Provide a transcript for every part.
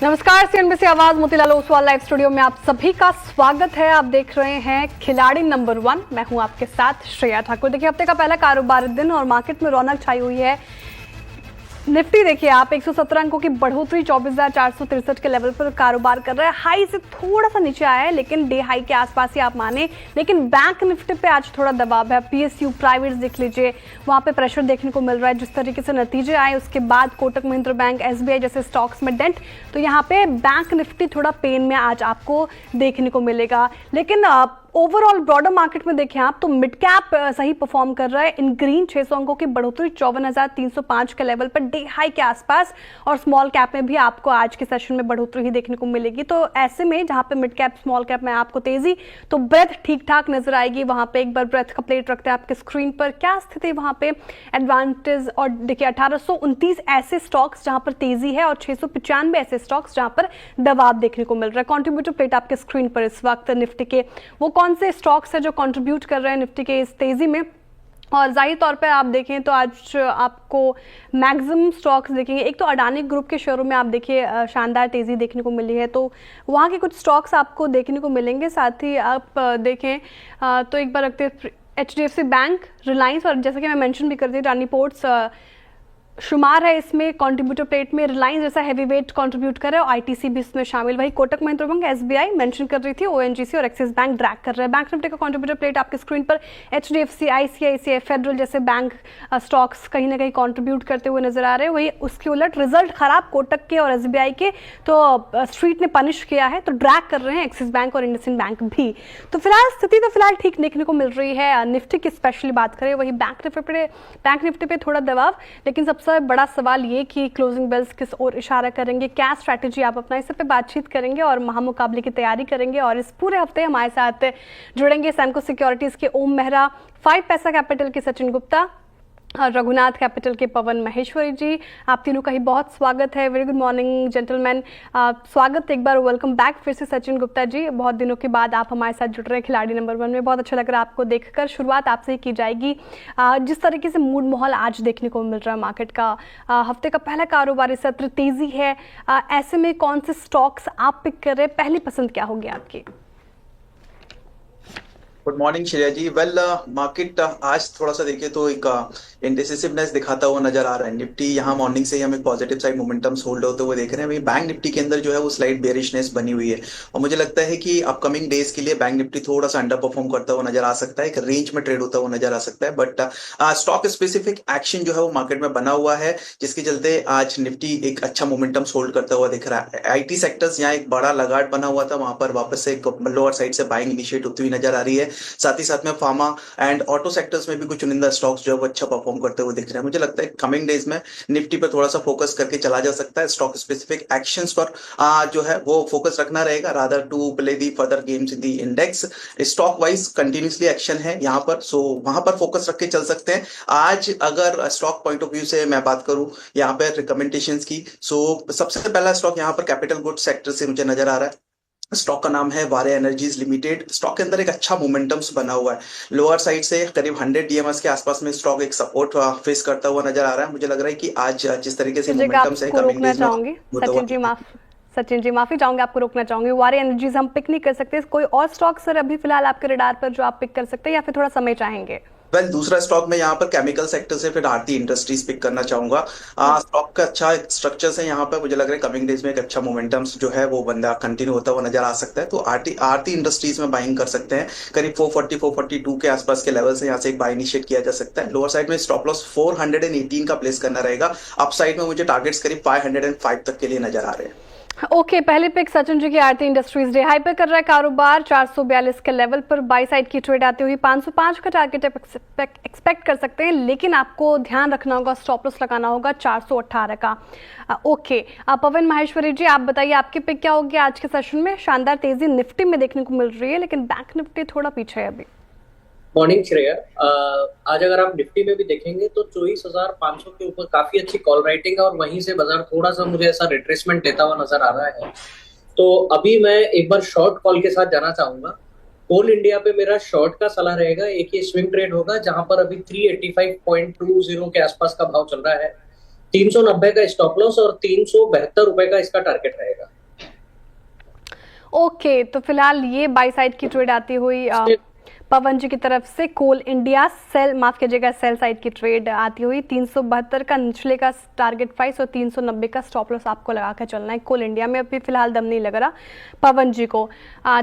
नमस्कार, सीएनबीसी आवाज Motilal Oswal live studio में आप सभी का स्वागत है। आप देख रहे हैं खिलाड़ी नंबर 1। मैं हूं आपके साथ श्रेया ठाकुर। देखिए, हफ्ते का पहला कारोबार दिन और मार्केट में रौनक छाई हुई है। निफ्टी देखिए आप 117 अंकों की बढ़ोतरी 24,463 के लेवल पर कारोबार कर रहा है। हाई से थोड़ा सा नीचे आया है, लेकिन डे हाई के आसपास ही आप माने। लेकिन बैंक निफ्टी पे आज थोड़ा दबाव है। पीएसयू प्राइवेट्स देख लीजिए, वहां पे प्रेशर देखने को मिल रहा है। जिस तरीके से नतीजे आए उसके बाद कोटक महिंद्रा बैंक, एसबीआई जैसे स्टॉक्स में डेंट, तो यहाँ पे बैंक निफ्टी थोड़ा पेन में आज आपको देखने को मिलेगा। लेकिन ओवरऑल ब्रॉडर मार्केट में देखें आप तो मिड कैप सही परफॉर्म कर रहा है। इन ग्रीन 600 अंकों की बढ़ोतरी 54,305 के लेवल पर डे हाई के आसपास, और स्मॉल कैप में भी आपको आज के सेशन में बढ़ोतरी ही देखने को मिलेगी। तो ऐसे में जहां पे मिड कैप स्मॉल कैप में आपको तेजी, तो ब्रेथ ठीक ठाक नजर आएगी। वहां पे एक बार ब्रेथ का प्लेट रखते हैं आपके स्क्रीन पर, क्या स्थिति वहां पे एडवांटेज। और देखिए 1829 ऐसे स्टॉक्स जहां पर तेजी है और 695 ऐसे स्टॉक्स जहां पर दबाव देखने को मिल रहा है। कॉन्ट्रीब्यूटर प्लेट आपके स्क्रीन पर इस वक्त निफ्टी के वो कौन से स्टॉक्स है जो कंट्रीब्यूट कर रहे हैं निफ्टी के इस तेजी में। और जाहिर तौर पे आप देखें तो आज आपको मैक्सिमम स्टॉक्स देखेंगे। एक तो अडानी ग्रुप के शेयरों में आप देखिए शानदार तेजी देखने को मिली है, तो वहाँ के कुछ स्टॉक्स आपको देखने को मिलेंगे। साथ ही आप देखें तो एक बार रखते हैं एचडीएफसी बैंक, रिलायंस, और जैसा कि मैं मेंशन भी करती हूँ अडानी पोर्ट्स शुमार है इसमें कंट्रीब्यूटर प्लेट में। रिलायंस जैसा हैवी वेट कंट्रीब्यूट कर रहा है और आईटीसी भी इसमें शामिल। वही Kotak Mahindra bank, SBI mention कर रही थी, ओएनजीसी और एक्सिस बैंक ड्रैग कर रहे हैं। बैंक निफ्टी का कंट्रीब्यूटर प्लेट आपके स्क्रीन पर एचडीएफसी, आईसीआईसीआई, फेडरल जैसे बैंक स्टॉक्स कहीं ना कहीं कंट्रीब्यूट करते हुए नजर आ रहे हैं। वही उसके उलट रिजल्ट खराब कोटक के और एसबीआई के, तो स्ट्रीट ने पनिश किया है, तो ड्रैग कर रहे हैं एक्सिस बैंक और इंडसइंड बैंक भी। तो फिलहाल स्थिति तो फिलहाल ठीक देखने को मिल रही है। निफ्टी की स्पेशली बात करें, वही बैंक निफ्टी पे थोड़ा दबाव, लेकिन सबसे बड़ा सवाल ये कि क्लोजिंग बेल्स किस ओर इशारा करेंगे, क्या स्ट्रैटेजी आप अपना, इस पे बातचीत करेंगे और महामुकाबले की तैयारी करेंगे। और इस पूरे हफ्ते हमारे साथ जुड़ेंगे सैमको सिक्योरिटीज के ओम मेहरा, 5 पैसा कैपिटल के सचिन गुप्ता और रघुनाथ कैपिटल के पवन महेश्वरी जी। आप तीनों का ही बहुत स्वागत है। वेरी गुड मॉर्निंग जेंटलमैन, स्वागत एक बार, वेलकम बैक फिर से सचिन गुप्ता जी। बहुत दिनों के बाद आप हमारे साथ जुड़ रहे हैं खिलाड़ी नंबर 1 में, बहुत अच्छा लग रहा है आपको देखकर। शुरुआत आपसे ही की जाएगी। जिस तरीके से मूड माहौल आज देखने को मिल रहा है मार्केट का, हफ्ते का पहला कारोबारी सत्र, तेजी है, ऐसे में कौन से स्टॉक्स आप पिक कर रहे हैं, पहली पसंद क्या होगी आपकी? गुड मॉर्निंग श्रेया जी। वेल मार्केट आज थोड़ा सा देखिए तो एक इंडिसिसिवनेस दिखाता हुआ नजर आ रहा है। निफ्टी यहाँ मॉर्निंग से ही हम एक पॉजिटिव साइड मोमेंटम्स होल्ड होते हुए देख रहे हैं। वही बैंक निफ्टी के अंदर जो है वो स्लाइट बेरिशनेस बनी हुई है, और मुझे लगता है कि अपकमिंग डेज के लिए बैंक निफ्टी थोड़ा सा अंडर परफॉर्म करता हुआ नजर आ सकता है, एक रेंज में ट्रेड होता हुआ नजर आ सकता है। बट स्टॉक स्पेसिफिक एक्शन जो है वो मार्केट में बना हुआ है, जिसके चलते आज निफ्टी एक अच्छा मोमेंटम्स होल्ड करता हुआ दिख रहा है। आईटी सेक्टर्स यहाँ एक बड़ा लगाड़ बना हुआ था, वहां पर वापस से लोअर साइड से बाइंग इनिशिएट होती हुई नजर आ रही है। साथ ही साथ में फार्मा एंड ऑटो सेक्टर्स में भी कुछ चुनिंदा स्टॉक्स जो है वो अच्छा परफॉर्म करते हुए दिख रहे हैं। मुझे लगता है कमिंग डेज में निफ्टी पर थोड़ा सा फोकस करके चला जा सकता है। स्टॉक स्पेसिफिक एक्शंस पर जो है वो फोकस रखना रहेगा, rather to play the further games in the index. Stock wise continuously action है यहाँ पर, सो वहां पर फोकस रख के चल सकते हैं। आज अगर स्टॉक पॉइंट ऑफ व्यू से मैं बात करूं यहाँ पर रिकमेंडेशंस की, सो सबसे पहला स्टॉक यहाँ पर कैपिटल गुड्स सेक्टर से मुझे नजर आ रहा है। स्टॉक का नाम है वारे एनर्जीज लिमिटेड। स्टॉक के अंदर एक अच्छा मोमेंटम्स बना हुआ है। लोअर साइड से करीब 100 डीएमएस के आसपास में स्टॉक एक सपोर्ट फेस करता हुआ नजर आ रहा है। मुझे लग रहा है कि आज जिस तरीके से मोमेंटम्स है कमिंग डेज में सचिन जी माफी चाहूंगी, आपको रोकना चाहूंगी। वारे एनर्जीज हम पिक नहीं कर सकते, कोई और स्टॉक सर अभी फिलहाल आपके रडार पर जो आप पिक कर सकते हैं, या फिर थोड़ा समय चाहेंगे? वेल दूसरा स्टॉक में यहाँ पर केमिकल सेक्टर से फिर आरती इंडस्ट्रीज पिक करना चाहूंगा। स्टॉक का अच्छा स्ट्रक्चर है यहाँ पर, मुझे लग रहा है कमिंग डेज में एक अच्छा मोमेंटम्स जो है वो बंदा कंटिन्यू होता हुआ नजर आ सकता है। तो आरती इंडस्ट्रीज में बाइंग कर सकते हैं। करीब 440 442 के आसपास के लेवल से यहाँ से एक बाय इनिशिएट किया जा सकता है। लोअर साइड में स्टॉप लॉस 418 का प्लेस करना रहेगा। अप साइड में मुझे टारगेट्स करीब 505 तक के लिए नजर आ रहे हैं। ओके, पहले पिक सचिन जी की आरती इंडस्ट्रीज डे हाई पे कर रहा है कारोबार 442 के लेवल पर, बाई साइड की ट्रेड आती हुई 505 का टारगेट एक्सपेक्ट कर सकते हैं, लेकिन आपको ध्यान रखना होगा, स्टॉप लॉस लगाना होगा 418 का। ओके, पवन माहेश्वरी जी आप बताइए आपकी पिक क्या होगी आज के सेशन में? शानदार तेजी निफ्टी में देखने को मिल रही है, लेकिन बैंक निफ्टी थोड़ा पीछे है अभी। मॉर्निंग श्रेया, आज अगर आप निफ्टी में भी देखेंगे तो 24,500 के ऊपर काफी अच्छी कॉल राइटिंग है, और वहीं से बाजार थोड़ा सा मुझे ऐसा रिट्रेसमेंट लेता हुआ नजर आ रहा है। तो अभी मैं एक बार शॉर्ट कॉल के साथ जाना चाहूंगा। कोल इंडिया पे मेरा शॉर्ट का सलाह रहेगा, एक ही स्विंग ट्रेड होगा, जहां पर अभी 385.20 के आसपास का भाव चल रहा है। 390 का स्टॉप लॉस और 372 रुपए का इसका टारगेट रहेगा। ओके, तो फिलहाल ये बाई साइड की ट्रेड आती हुई पवन जी की तरफ से कोल इंडिया सेल, माफ कीजिएगा, सेल साइड की ट्रेड आती हुई 372 का निचले का टारगेट प्राइस और 390 का स्टॉप लॉस आपको लगा कर चलना है। कोल इंडिया में अभी फिलहाल दम नहीं लग रहा पवन जी को।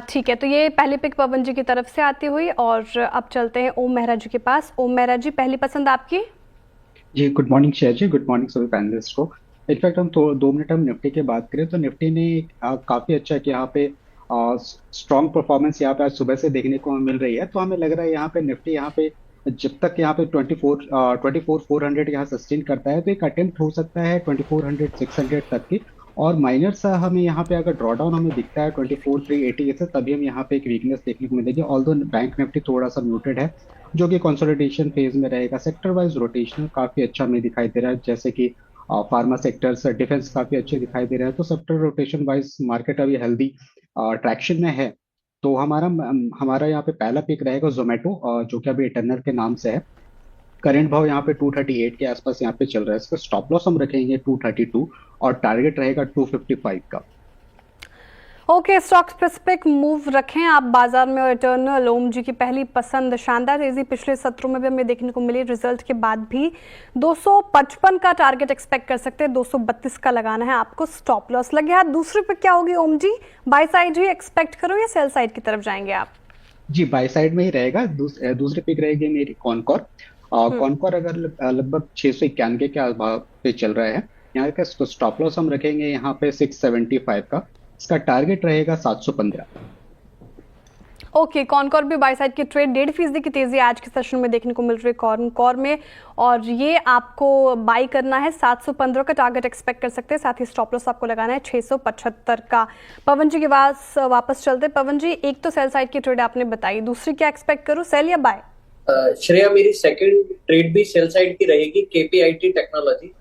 ठीक है, तो ये पहली पिक पवन जी की तरफ से आती हुई और अब चलते हैं ओम मेहरा जी के पास। ओम मेहरा जी, पहली पसंद आपकी? जी गुड मॉर्निंग शेयर जी, गुड मॉर्निंग सभी पैनलिस्ट को। इनफैक्ट हम तो 2 मिनट हम निफ्टी की बात करें तो निफ्टी ने काफ़ी अच्छा कि यहाँ पे स्ट्रॉन्ग परफॉर्मेंस यहाँ पे आज सुबह से देखने को मिल रही है। तो हमें लग रहा है यहाँ पे निफ्टी यहाँ पे जब तक यहाँ पे 24,400 यहाँ सस्टेन करता है तो एक अटेम्प्ट हो सकता है 24,600 तक की। और माइनर्स हमें यहाँ पे अगर ड्रॉडाउन हमें दिखता है 24,380 से, तभी हम यहाँ पे एक वीकनेस देखने को मिलेगी। ऑल्दो बैंक निफ्टी थोड़ा सा म्यूटेड है जो कि कंसोलिडेशन फेज में रहेगा। सेक्टर वाइज रोटेशनल काफी अच्छा हमें दिखाई दे रहा है, जैसे कि फार्मा सेक्टर्स, डिफेंस काफी अच्छे दिखाई दे रहे हैं। तो सेक्टर रोटेशन वाइज मार्केट अभी हेल्दी ट्रैक्शन में है। तो हमारा यहाँ पे पहला पिक रहेगा जोमेटो, जो कि अभी इटर्नल के नाम से है। करंट भाव यहाँ पे 238 के आसपास यहाँ पे चल रहा है। इसका स्टॉप लॉस हम रखेंगे 232 और टारगेट रहेगा 255 का। ओके, स्टॉक स्पेसिफिक मूव रखें आप बाजार में। और इटर्नल ओम जी की पहली पसंद, शानदार तेजी पिछले सत्रों में भी हमें देखने को मिली। रिजल्ट के बाद भी 255 का टारगेट एक्सपेक्ट कर सकते हैं, 232 का लगाना है आपको स्टॉप लॉस। लगे हाथ दूसरी पे क्या होगी ओम जी? बाय साइड ही एक्सपेक्ट करो या सेल साइड की तरफ जाएंगे आप? जी बाय साइड में ही रहेगा। दूसरी पिक रहेगी मेरी कॉनकॉर। कॉनकॉर अगर लगभग 691 के आसपास पे चल रहा है। यहाँ का स्टॉप लॉस हम रखेंगे यहाँ पे 675 का। इसका टारगेट रहेगा 715। ओके, कॉनकॉर भी बाय साइड की ट्रेड 1.5% की तेजी आज के सेशन में देखने को मिल रही है कॉनकॉर में, और ये आपको बाई करना है। 715 का टारगेट एक्सपेक्ट कर सकते हैं, साथ ही स्टॉप लॉस आपको लगाना है 675 का। पवन जी के पास वापस चलते। पवन जी, एक तो सेल साइड की ट्रेड आपने बताई, दूसरी क्या एक्सपेक्ट करूं, सेल या बाय? श्रेया, मेरी सेकंड ट्रेड भी सेल साइड की रहेगी, केपीआईटी टेक्नोलॉजी।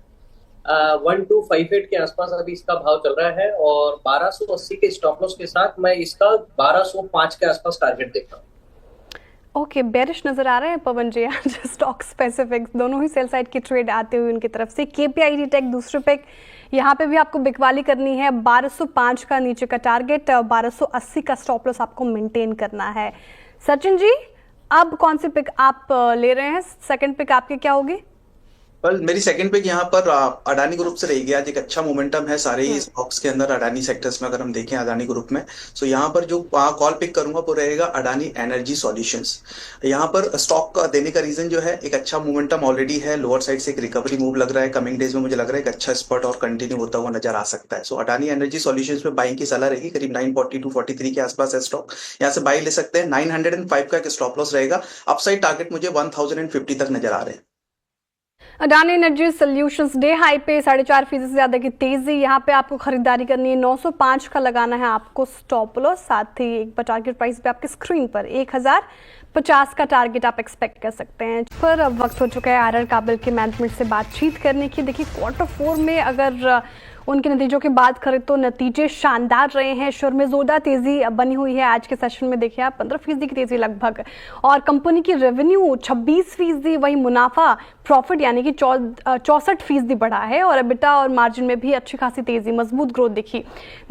1258 के आसपास अभी इसका भाव चल रहा है और 1280 के स्टॉप लॉस के साथ मैं इसका 1205 के आसपास टारगेट देख रहा हूँ। ओके, बेरिश नजर आ रहे हैं पवन जी आज। स्टॉक स्पेसिफिक दोनों ही सेल साइड की ट्रेड आते हुए उनकी तरफ से। केपीआईटी टेक दूसरे पे, यहाँ पे भी आपको बिकवाली करनी है। 1205 का नीचे का टारगेट, 1280 का स्टॉप लॉस आपको मेंटेन करना है। सचिन जी, अब कौन सी पिक आप ले रहे हैं? सेकंड पिक आपकी क्या होगी? वेल, मेरी सेकंड पिक यहाँ पर अडानी ग्रुप से रहेगी। आज एक अच्छा मोमेंटम है सारे ही स्टॉक्स के अंदर अडानी सेक्टर्स में, अगर हम देखें अडानी ग्रुप में। सो यहाँ पर जो कॉल पिक करूंगा वो रहेगा अडानी एनर्जी सॉल्यूशंस। यहाँ पर स्टॉक का देने का रीजन जो है, एक अच्छा मोमेंटम ऑलरेडी है, लोअर साइड से एक रिकवरी मूव लग रहा है। कमिंग डेज में मुझे लग रहा है एक अच्छा स्पॉट और कंटिन्यू होता हुआ नजर आ सकता है। सो अडानी एनर्जी सॉल्यूशंस में बाइंग की सलाह रहेगी। करीब 942-43 के आसपास है स्टॉक, यहाँ से बाई ले सकते हैं। 905 का एक स्टॉप लॉस रहेगा। अपसाइड टारगेट मुझे 1050 तक नजर आ रहे हैं। Adani energy solutions day high पे 4.5% से ज्यादा की तेजी। यहाँ पे आपको खरीदारी करनी है, 905 का लगाना है आपको स्टॉप लॉस। साथ ही एक बार टारगेट प्राइस पे आपकी स्क्रीन पर 1050 का टारगेट आप एक्सपेक्ट कर सकते हैं। पर अब वक्त हो चुका है आरआर काबिल के मैनेजमेंट से बातचीत करने की। देखिए, Q4 में अगर उनके नतीजों की बात करें तो नतीजे शानदार रहे हैं। शेयर में जोरदार तेजी बनी हुई है। आज के सेशन में देखिए आप 15% की तेजी लगभग, और कंपनी की रेवेन्यू 26%, वही मुनाफा प्रॉफिट यानी कि 64% बढ़ा है, और एबिटा और मार्जिन में भी अच्छी खासी तेजी, मजबूत ग्रोथ दिखी।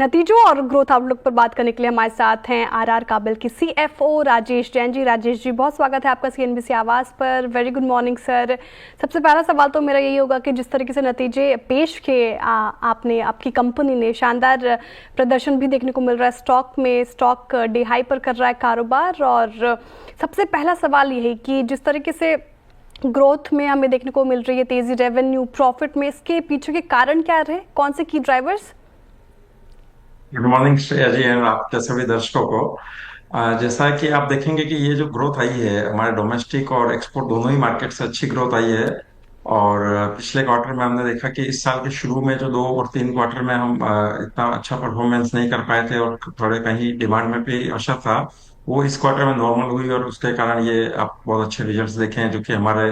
नतीजों और ग्रोथ आउटलुक पर बात करने के लिए हमारे साथ हैं आरआर काबिल की CFO राजेश जैन जी। राजेश जी, बहुत स्वागत है आपका CNBC आवाज पर। Very good morning sir. सबसे पहला सवाल तो मेरा यही होगा कि जिस तरीके से नतीजे पेश किए आपने, आपकी कंपनी ने, शानदार प्रदर्शन भी देखने को मिल रहा है स्टॉक में। स्टॉक डे हाई पर कर रहा है कारोबार, और सबसे पहला सवाल ये है कि जिस तरीके से ग्रोथ में हमें देखने को मिल रही है तेजी, रेवेन्यू, प्रॉफिट में, इसके पीछे के कारण क्या रहे, कौन से की ड्राइवर्स? गुड मॉर्निंग श्रेया जी और आपके सभी दर्शकों को। जैसा कि आप देखेंगे कि ये जो ग्रोथ आई है, हमारे डोमेस्टिक और एक्सपोर्ट दोनों ही मार्केट से अच्छी ग्रोथ आई है। और पिछले क्वार्टर में हमने देखा कि इस साल के शुरू में जो 2 और 3 क्वार्टर में हम इतना अच्छा परफॉर्मेंस नहीं कर पाए थे और थोड़े कहीं डिमांड में भी असर था, वो इस क्वार्टर में नॉर्मल हुई और उसके कारण ये आप बहुत अच्छे रिजल्ट्स देखे हैं, जो कि हमारे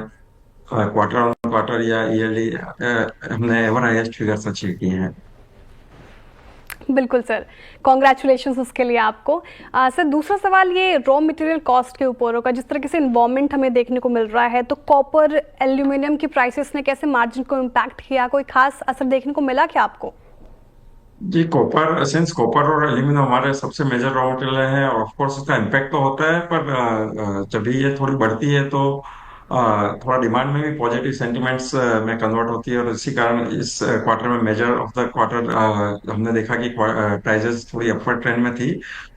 क्वार्टर ऑन क्वार्टर या ईयरली हमने एवर हाईएस्ट फिगर्स अचीव किए हैं। बिल्कुल सर, कॉन्ग्रेचुलेशंस उसके लिए आपको। सर, दूसरा सवाल ये रॉ मटेरियल कॉस्ट के ऊपर होगा। जिस तरीके से इन्वायरमेंट हमें देखने को मिल रहा है, तो कॉपर, एल्यूमिनियम की प्राइसेस ने कैसे मार्जिन को इम्पैक्ट किया? कोई खास असर देखने को मिला क्या आपको? जी, कॉपर सिंस कॉपर और एल्यूमिनियम हमारे सबसे मेजर रॉ मटेरियल हैं, ऑफ कोर्स उसका इम्पैक्ट तो होता है, पर जब भी ये थोड़ी बढ़ती है तो थोड़ा डिमांड में भी पॉजिटिव सेंटिमेंट्स में कन्वर्ट होती है, और इसी कारण इस क्वार्टर में मेजर ऑफ द क्वार्टर हमने देखा कि प्राइजेस थोड़ी अपवर्ड ट्रेंड में थी,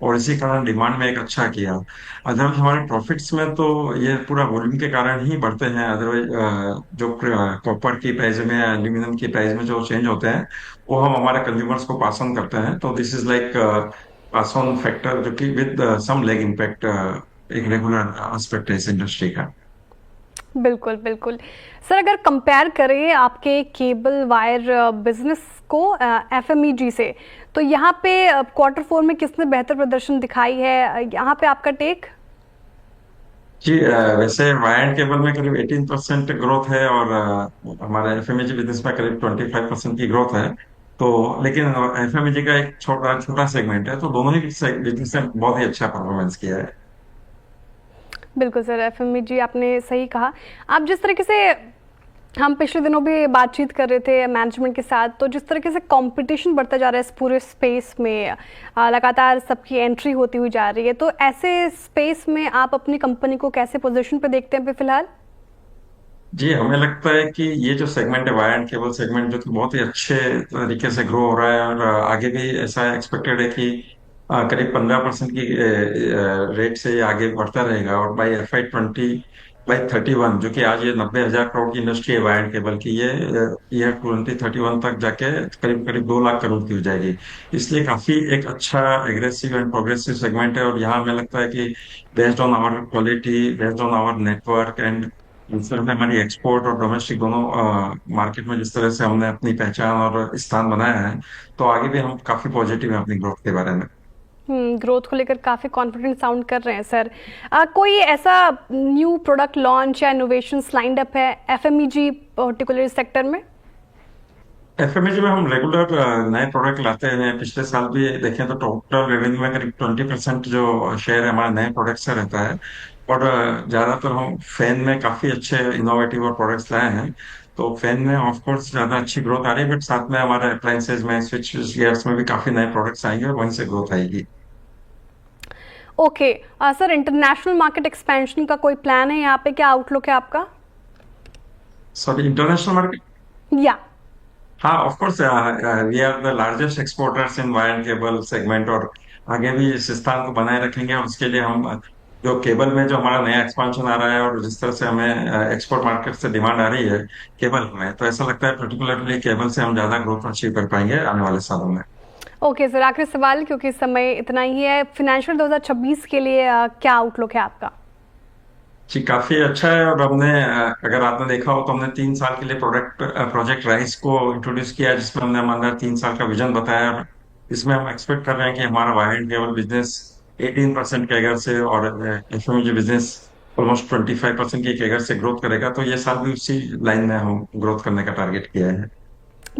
और इसी कारण डिमांड में एक अच्छा किया। अदरवाइज हमारे प्रॉफिट्स में तो ये पूरा वॉल्यूम के कारण ही बढ़ते हैं। अदरवाइज जो कॉपर की प्राइस में या एल्यूमिनियम की प्राइस में जो चेंज होते हैं वो हम हमारे कंज्यूमर्स को पास ऑन करते हैं, तो this is like pass on factor, जो कि विद सम लेग इम्पैक्ट एक रेगुलर एस्पेक्ट है इस इंडस्ट्री का। बिल्कुल बिल्कुल। सर अगर कंपेयर करें आपके केबल वायर बिजनेस को एफएमईजी से, तो यहाँ पे क्वार्टर फोर में किसने बेहतर प्रदर्शन दिखाई है, यहाँ पे आपका टेक? जी, वैसे वायर एंड केबल में करीब 18% ग्रोथ है, और हमारे एफएमईजी बिजनेस में करीब 25% की ग्रोथ है। तो लेकिन एफएमईजी का एक छोटा छोटा सेगमेंट है, तो दोनों ही बिजनेस ने बहुत ही अच्छा परफॉर्मेंस किया है। बिल्कुल सर, एफएमईजी आपने सही कहा। आप जिस तरीके से, हम पिछले दिनों भी बातचीत कर रहे थे मैनेजमेंट के साथ, तो जिस तरीके से कंपटीशन बढ़ता जा रहा है इस पूरे स्पेस में, लगातार सबकी एंट्री होती हुई जा रही है, तो ऐसे स्पेस में आप अपनी कंपनी को कैसे पोजीशन पे देखते हैं अभी फिलहाल? जी, हमें लगता है कि ये जो सेगमेंट है वायर एंड केबल सेगमेंट, जो कि बहुत ही अच्छे तरीके से ग्रो हो रहा है, और आगे भी ऐसा एक्सपेक्टेड है कि करीब 15% की रेट से ये आगे बढ़ता रहेगा, और बाई FY 2031, जो कि आज ये 90,000 करोड़ की इंडस्ट्री है वायर एंड केबल की, ये 2031 तक जाके करीब करीब 2 लाख करोड़ की हो जाएगी। इसलिए काफी एक अच्छा एग्रेसिव एंड प्रोग्रेसिव सेगमेंट है, और यहाँ हमें लगता है कि based on our quality, based on our network and इस तरह से हमारी एक्सपोर्ट और डोमेस्टिक दोनों मार्केट में जिस तरह से हमने अपनी पहचान और स्थान बनाया है, तो आगे भी हम काफी पॉजिटिव हैं अपनी ग्रोथ के बारे में। ग्रोथ को लेकर काफ़ी कॉन्फिडेंट साउंड कर रहे हैं सर। कोई ऐसा न्यू प्रोडक्ट लॉन्च या इनोवेशन लाइंड अप है एफएमईजी पर्टिकुलर सेक्टर में? एफएमएजी में हम रेगुलर नए प्रोडक्ट लाते हैं। पिछले साल भी देखें तो टोटल रेवेन्यू में करीब 20% जो शेयर है हमारा नए प्रोडक्ट से रहता है, और ज्यादातर हम फैन में काफी अच्छे इनोवेटिव और प्रोडक्ट्स लाए हैं। तो फैन में ऑफ कोर्स ज्यादा अच्छी ग्रोथ आ रही है, बट साथ में हमारे अप्लायंसेज में, स्विच गियर्स में भी काफी नए प्रोडक्ट्स आएंगे, और वहीं से ग्रोथ आएगी। Okay sir, international market expansion का कोई प्लान है यहाँ पे, क्या आउटलुक है आपका? Sorry, international market? या हाँ, of course we are the largest exporters in wire and cable segment, और आगे भी इस स्थान को बनाए रखेंगे। और उसके लिए हम जो केबल में जो हमारा नया एक्सपांशन आ रहा है, और जिस तरह से हमें एक्सपोर्ट मार्केट से डिमांड आ रही है केबल में, तो ऐसा लगता है पर्टिकुलरली केबल से हम ज्यादा ग्रोथ अचीव कर पाएंगे आने वाले सालों में। ओके सर, आखिरी सवाल क्योंकि इस समय इतना ही है, फिनेंशियल 2026 के लिए क्या आउटलुक है आपका? जी, काफी अच्छा है। और हमने अगर आपने देखा हो तो हमने 3 साल के लिए प्रोजेक्ट राइस को इंट्रोड्यूस किया, जिसमें हमने हमारा 3 साल का विजन बताया, और इसमें हम एक्सपेक्ट कर रहे हैं कि हमारा wire and cable business 18% CAGR से, और एफएमजी बिजनेस ऑलमोस्ट 25% की कैगर से ग्रोथ करेगा। तो ये साल भी उसी लाइन में हम ग्रोथ करने का टारगेट किया है।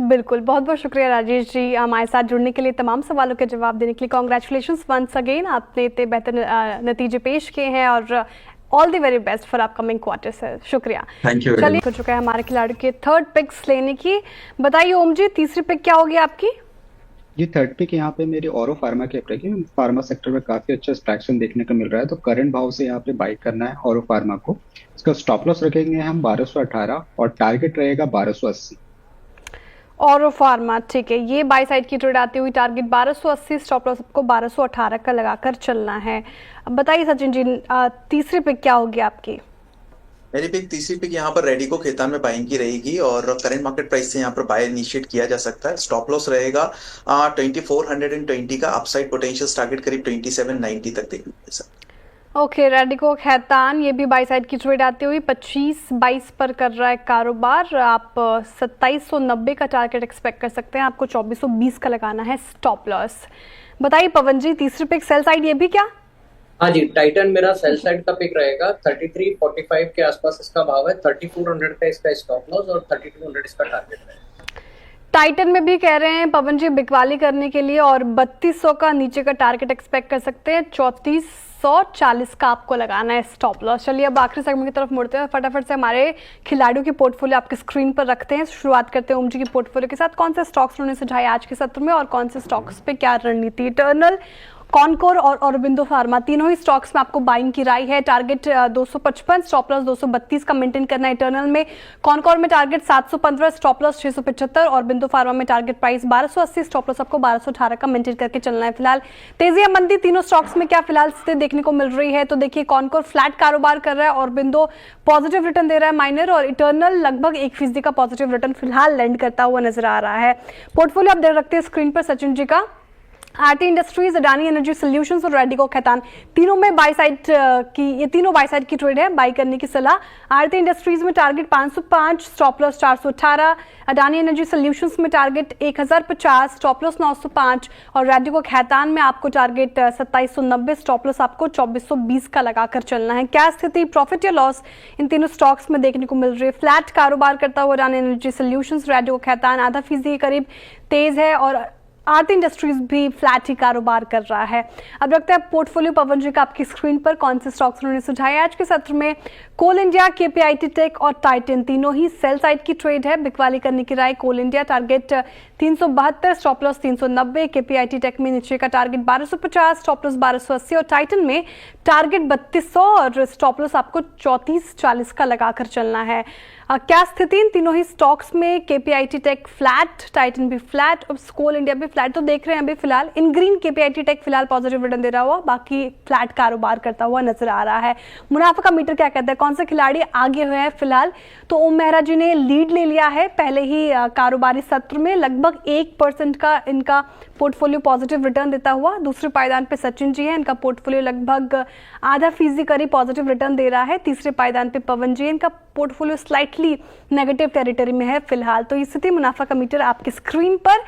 बिल्कुल, बहुत बहुत शुक्रिया राजेश जी हमारे साथ जुड़ने के लिए, तमाम सवालों के जवाब देने के लिए। कॉन्ग्रेचुलेशंस वंस अगेन, आपने इतने बेहतर नतीजे पेश किए हैं, और all the very best for upcoming quarter sir. शुक्रिया। Thank you. चलिए, हो चुका है हमारे खिलाड़ी के थर्ड पिक्स लेने की। बताइए ओम जी, तीसरी पिक क्या होगी आपकी? ये थर्ड पिक यहाँ पे मेरी औरो फार्मा की पिक है। फार्मा सेक्टर में काफी अच्छा ट्रैक्शन देखने को मिल रहा है, तो करंट भाव से यहाँ पे बाई करना है औरो फार्मा को। इसका स्टॉप लॉस रखेंगे हम 1218, और टारगेट रहेगा 1280। और फार्मा, ठीक है, ये बाई साइड की ट्रेड आती हुई, टारगेट 1280, स्टॉप लॉस आपको 1218 का लगाकर चलना है। अब बताइए सचिन जी, तीसरी पिक क्या होगी आपकी? मेरी पिक तीसरी पिक यहाँ पर रेडिको खेतान में बाइंग की रहेगी, और करंट मार्केट प्राइस से यहाँ पर बाय इनिशिएट किया जा सकता है। स्टॉप लॉस रहेगा 2420 का, अपसाइड पोटेंशियल टारगेट करीब 2790 तक देखिए सर। ओके, रेडिको खैतान, ये भी बाई साइड की ट्रेड आती हुई 25-22 पर कर रहा है कारोबार। आप 2790 का टारगेट एक्सपेक्ट कर सकते हैं, आपको 2420 का लगाना है स्टॉप लॉस। बताइए पवन जी, तीसरी पिक सेल साइड ये भी क्या? हाँ जी, टाइटन मेरा सेल साइड का पिक रहेगा। 3345 के आसपास इसका भाव है, 3400 का इसका स्टॉप लॉस, और 3200 इसका टारगेट है। टाइटन में भी कह रहे हैं पवन जी बिकवाली करने के लिए और 3200 का नीचे का टारगेट एक्सपेक्ट कर सकते हैं। 3440 का आपको लगाना है स्टॉप लॉस। चलिए अब आखिरी सेगमेंट की तरफ मुड़ते हैं, फटाफट से हमारे खिलाड़ियों की पोर्टफोलियो आपकी स्क्रीन पर रखते हैं। शुरुआत करते हैं ओम जी की पोर्टफोलियो के साथ। कौन से स्टॉक्स उन्होंने सुझाए आज के सत्र में और कौन से स्टॉक्स पे क्या रणनीति? इटर्नल, कॉनकोर और ऑरोबिंदो फार्मा तीनों ही स्टॉक्स में आपको बाइंग की राय है। टारगेट 255, स्टॉप लॉस 232 का मेंटेन करना है इटर्नल में। कॉनकोर में target 715, stop loss 675। Aurobindo pharma में टारगेट प्राइस 1280, स्टॉप लॉस आपको 1218 का मेंटेन करके चलना है। फिलहाल तेजी या मंदी तीनों स्टॉक्स में क्या फिलहाल स्थिति देखने को मिल रही है? तो देखिए कॉनकोर फ्लैट कारोबार कर रहा है, ऑरोबिंदो पॉजिटिव रिटर्न दे रहा है माइनर, और इटर्नल लगभग 1% का पॉजिटिव रिटर्न फिलहाल लैंड करता हुआ नजर आ रहा है। पोर्टफोलियो आप देख रखते हैं स्क्रीन पर सचिन जी का। आरती इंडस्ट्रीज, अडानी एनर्जी सॉल्यूशंस और रेडिको खैतान तीनों में बाई साइड की, ये तीनों बाई साइड की ट्रेड है, बाई करने की सलाह। आरती इंडस्ट्रीज में target 505, stop loss 418। Adani energy solutions में टारगेट 1050, स्टॉप लॉस 905। और रेडिको खैतान में आपको टारगेट 2790, स्टॉप लॉस आपको 2420 का लगाकर चलना है। क्या स्थिति प्रॉफिट या लॉस इन तीनों स्टॉक्स में देखने को मिल रही है? फ्लैट कारोबार करता हुआ अडानी एनर्जी सॉल्यूशंस, रेडिको खैतान आधा फीसदी के करीब तेज है, और आरती इंडस्ट्रीज भी फ्लैट ही कारोबार कर रहा है। अब रखते हैं पोर्टफोलियो पवन जी का आपकी स्क्रीन पर। कौन से स्टॉक्स उन्होंने सुझाए आज के सत्र में? कोल इंडिया, केपीआईटी टेक और टाइटन तीनों ही सेल साइड की ट्रेड है, बिकवाली करने की राय। Coal India target 372, stop loss 390। KPIT Tech में नीचे का टारगेट 1250, स्टॉप लॉस 1280। और टाइटन में टारगेट 3200 और स्टॉप लॉस आपको 3440 का लगाकर चलना है। क्या स्थिति इन तीनों ही स्टॉक्स में? केपीआईटी टेक फ्लैट, टाइटन भी फ्लैट और कोल इंडिया भी फ्लैट। तो देख रहे हैं अभी फिलहाल इन ग्रीन केपीआईटी टेक फिलहाल पॉजिटिव रिटर्न दे रहा हुआ, बाकी फ्लैट कारोबार करता हुआ नजर आ रहा है। मुनाफा का मीटर क्या कहता है? कौन से खिलाड़ी आगे हुए हैं फिलहाल? तो ओम मेहरा जी ने लीड ले लिया है पहले ही कारोबारी सत्र में, लगभग 1% का इनका पोर्टफोलियो पॉजिटिव रिटर्न देता हुआ। दूसरे पायदान पे सचिन जी है, इनका पोर्टफोलियो लगभग आधा फीसदी करीब पॉजिटिव रिटर्न दे रहा है। तीसरे पायदान पे पवन जी, इनका पोर्टफोलियो स्लाइटली नेगेटिव टेरिटरी में है फिलहाल। तो स्थिति मुनाफा का मीटर आपकी स्क्रीन पर।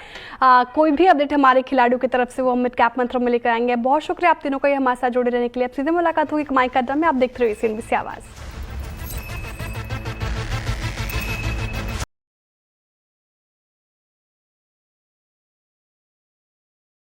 कोई भी अपडेट हमारे खिलाड़ियों की तरफ से वो मिड कैप मंत्र में लेकर आएंगे। बहुत शुक्रिया आप तीनों को हमारे साथ जुड़े रहने के लिए। अब सीधे मुलाकात होगी कमाई का अड्डा में। आप देखते रहिए CNBC आवाज।